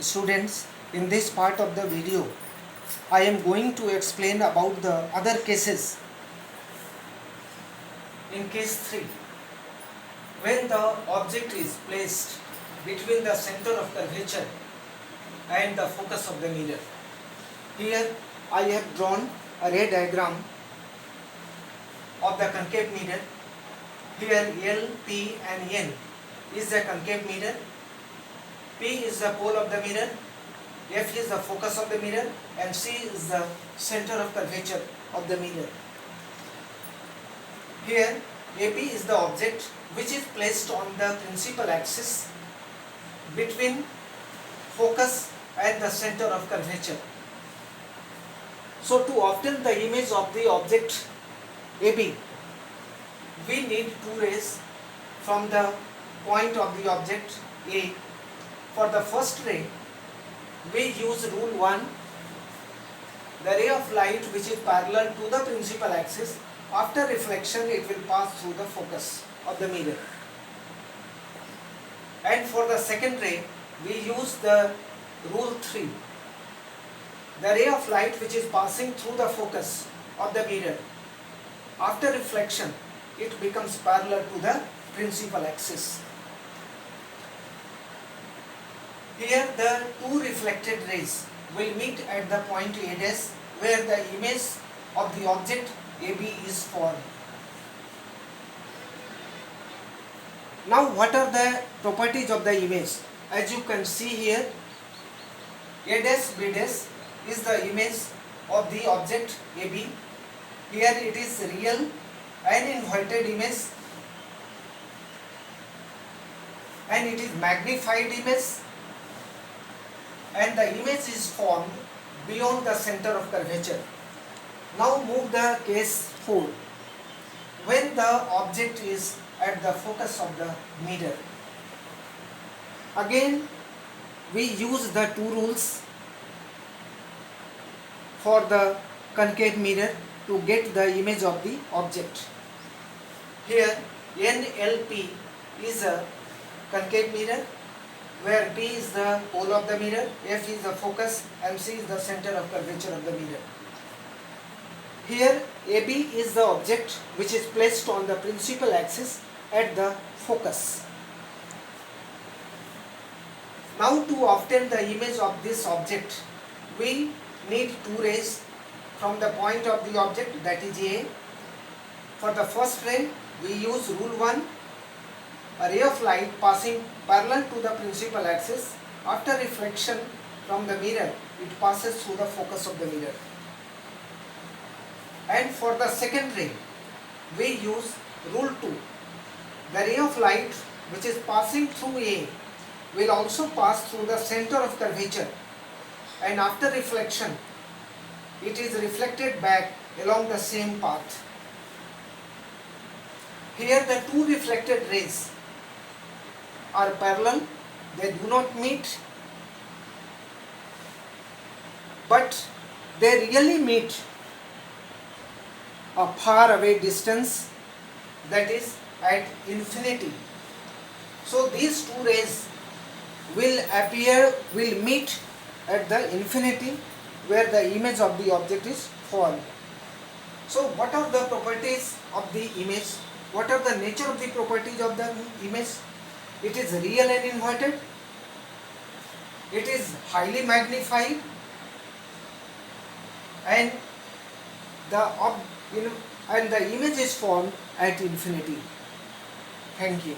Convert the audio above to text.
Students, in this part of the video, I am going to explain about the other cases. In case 3, when the object is placed between the center of curvature and the focus of the mirror. Here I have drawn a ray diagram of the concave mirror. Here L, P and N is the concave mirror. P is the pole of the mirror, F is the focus of the mirror and C is the center of curvature of the mirror. Here AP is the object which is placed on the principal axis between focus and the center of curvature. So to obtain the image of the object AB, we need two rays from the point of the object A. For the first ray, we use rule 1. The ray of light which is parallel to the principal axis, after reflection it will pass through the focus of the mirror. And for the second ray, we use the rule 3. The ray of light which is passing through the focus of the mirror, after reflection it becomes parallel to the principal axis. Here the two reflected rays will meet at the point A dash where the image of the object AB is formed. Now what are the properties of the image? As you can see here, A dash B dash is the image of the object AB. Here it is real and inverted image and it is magnified image, and the image is formed beyond the center of curvature. Now move the case 4, when the object is at the focus of the mirror. Again we use the two rules for the concave mirror to get the image of the object. Here NLP is a concave mirror where P is the pole of the mirror, F is the focus and C is the center of curvature of the mirror. Here AB is the object which is placed on the principal axis at the focus. Now to obtain the image of this object, we need two rays from the point of the object, that is A. For the first ray, we use rule 1. A ray of light passing parallel to the principal axis, after reflection from the mirror, it passes through the focus of the mirror. And for the second ray, we use rule 2. The ray of light which is passing through A will also pass through the center of curvature, and after reflection, it is reflected back along the same path. Here the two reflected rays are parallel, they do not meet, but they really meet a far away distance, that is at infinity. So these two rays will meet at the infinity where the image of the object is formed. So what are the properties of the image? What are the nature of the properties of the image? It is real and inverted. It is highly magnified, and the image is formed at infinity. Thank you.